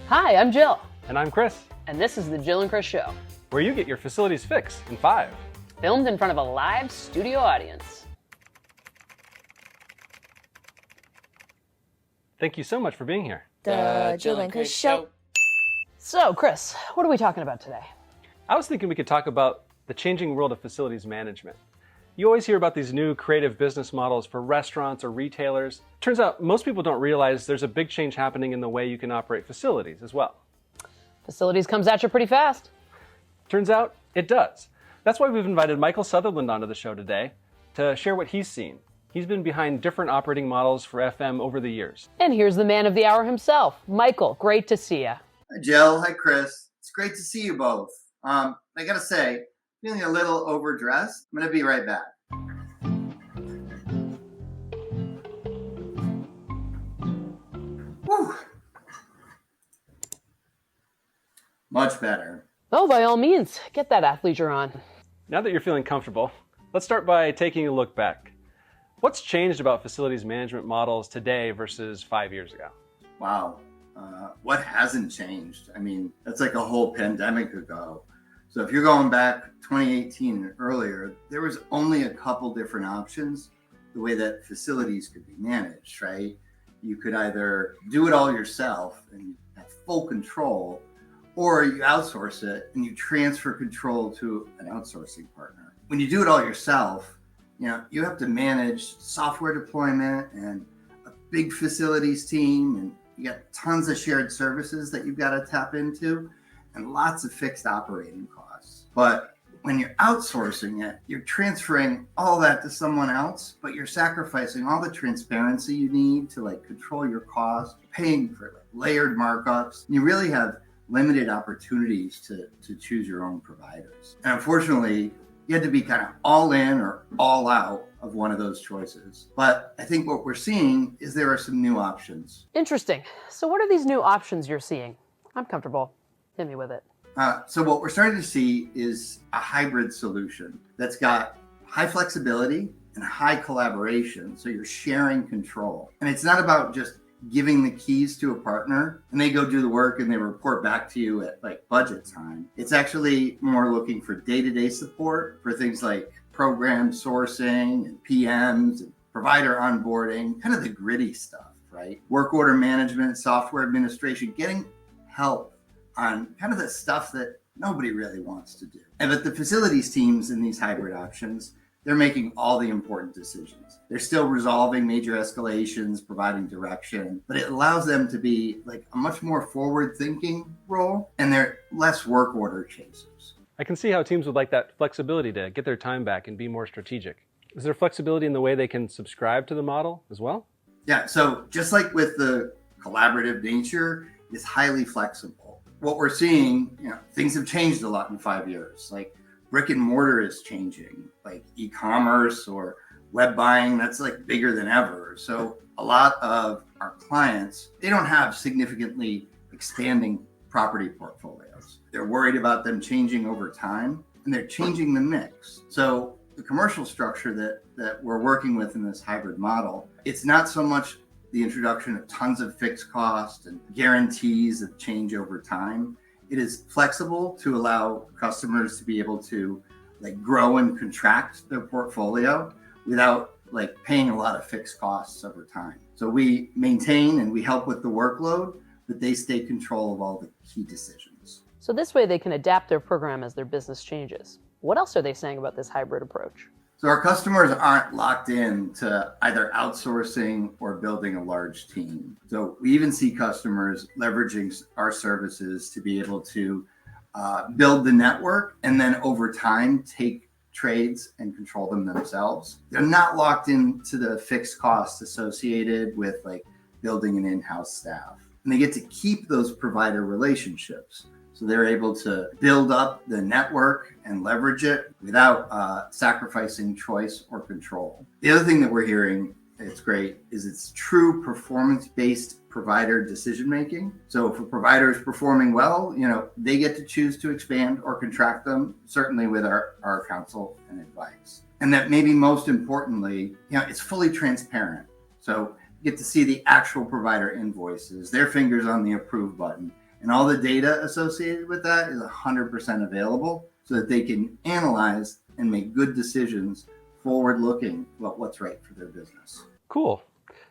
Hi, I'm Jill. And I'm Chris, And this is the Jill and Chris Show. where you get your facilities fix in 5. Filmed in front of a live studio audience. Thank you so much for being here. The Jill and Chris Show. So, Chris, what are we talking about today? I was thinking we could talk about the changing world of facilities management. You always hear about these new creative business models for restaurants or retailers. Turns out most people don't realize there's a big change happening in the way you can operate facilities as well. Facilities comes at you pretty fast. Turns out it does. That's why we've invited Michael Sutherland onto the show today to share what he's seen. He's been behind different operating models for FM over the years. And here's the man of the hour himself. Michael, great to see you. Hi, Jill. Hi, Chris. It's great to see you both. I gotta say, feeling a little overdressed. I'm gonna be right back. Whew. Much better. Oh, by all means, get that athleisure on. Now that you're feeling comfortable, let's start by taking a look back. What's changed about facilities management models today versus 5 years ago? Wow. What hasn't changed? I mean, that's like a whole pandemic ago. So if you're going back 2018 and earlier, there was only a couple different options the way that facilities could be managed, right? You could either do it all yourself and have full control, or you outsource it and you transfer control to an outsourcing partner. When you do it all yourself, you have to manage software deployment and a big facilities team, and you got tons of shared services that you've got to tap into and lots of fixed operating costs. But when you're outsourcing it, you're transferring all that to someone else, but you're sacrificing all the transparency you need to control your costs, paying for layered markups. You really have limited opportunities to choose your own providers. And unfortunately, you had to be kind of all in or all out of one of those choices. But I think what we're seeing is there are some new options. Interesting. So what are these new options you're seeing? I'm comfortable. Hit me with it. So what we're starting to see is a hybrid solution that's got high flexibility and high collaboration. So you're sharing control. And it's not about just giving the keys to a partner and they go do the work and they report back to you at budget time. It's actually more looking for day-to-day support for things like program sourcing and PMs and provider onboarding, kind of the gritty stuff, right? Work order management, software administration, getting help on kind of the stuff that nobody really wants to do. And but the facilities teams in these hybrid options, they're making all the important decisions. They're still resolving major escalations, providing direction, but it allows them to be a much more forward-thinking role, and they're less work order chasers. I can see how teams would like that flexibility to get their time back and be more strategic. Is there flexibility in the way they can subscribe to the model as well? Yeah, so just like with the collaborative nature, it's highly flexible. What we're seeing, things have changed a lot in 5 years. Brick and mortar is changing, e-commerce or web buying, that's bigger than ever. So a lot of our clients, they don't have significantly expanding property portfolios. They're worried about them changing over time, and they're changing the mix. So the commercial structure that we're working with in this hybrid model, it's not so much the introduction of tons of fixed costs and guarantees of change over time. It is flexible to allow customers to be able to grow and contract their portfolio without paying a lot of fixed costs over time. So we maintain and we help with the workload, but they stay control of all the key decisions. So this way they can adapt their program as their business changes. What else are they saying about this hybrid approach? So our customers aren't locked in to either outsourcing or building a large team. So we even see customers leveraging our services to be able to build the network and then over time take trades and control them themselves. They're not locked into the fixed costs associated with building an in-house staff. And they get to keep those provider relationships. So they're able to build up the network and leverage it without sacrificing choice or control. The other thing that we're hearing, it's great, is it's true performance-based provider decision-making. So if a provider is performing well, they get to choose to expand or contract them, certainly with our counsel and advice. And that maybe most importantly, it's fully transparent. So you get to see the actual provider invoices, their fingers on the approve button. And all the data associated with that is 100% available so that they can analyze and make good decisions forward looking about what's right for their business. Cool.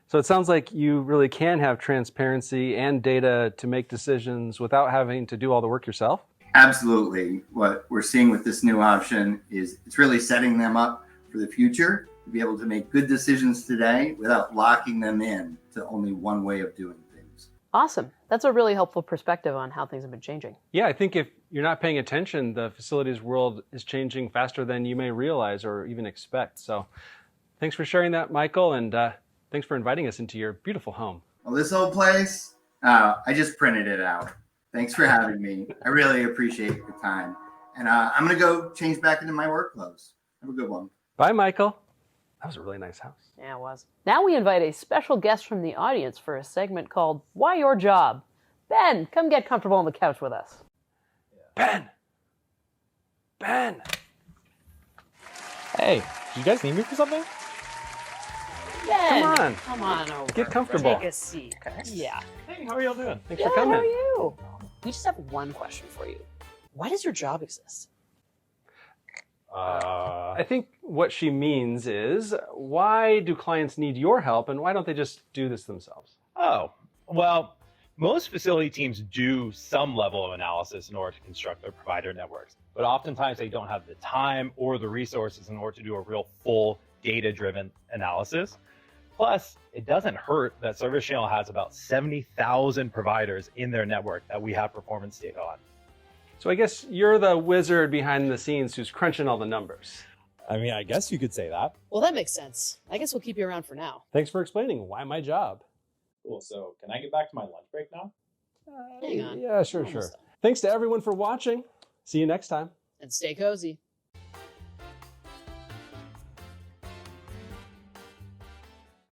So it sounds like you really can have transparency and data to make decisions without having to do all the work yourself? Absolutely. What we're seeing with this new option is it's really setting them up for the future to be able to make good decisions today without locking them in to only one way of doing things. Awesome. That's a really helpful perspective on how things have been changing. Yeah, I think if you're not paying attention, the facilities world is changing faster than you may realize or even expect. So thanks for sharing that, Michael, and thanks for inviting us into your beautiful home. Well, this old place, I just printed it out. Thanks for having me. I really appreciate the time. And I'm going to go change back into my work clothes. Have a good one. Bye, Michael. That was a really nice house. Yeah, it was. Now we invite a special guest from the audience for a segment called Why Your Job? Ben, come get comfortable on the couch with us. Ben! Ben! Hey, did you guys need me for something? Ben, Come on. come on over. Get comfortable. Take a seat. Yeah. Hey, how are y'all doing? Thanks Good, for coming. how are you? We just have one question for you. Why does your job exist? I think what she means is, why do clients need your help and why don't they just do this themselves? Oh, well, most facility teams do some level of analysis in order to construct their provider networks, but oftentimes they don't have the time or the resources in order to do a real full data-driven analysis. Plus, it doesn't hurt that ServiceChannel has about 70,000 providers in their network that we have performance data on. So I guess you're the wizard behind the scenes who's crunching all the numbers. I mean, I guess you could say that. Well, that makes sense. I guess we'll keep you around for now. Thanks for explaining why my job. Cool, so can I get back to my lunch break now? Hang on. Yeah, sure. Almost done. Thanks to everyone for watching. See you next time. And stay cozy.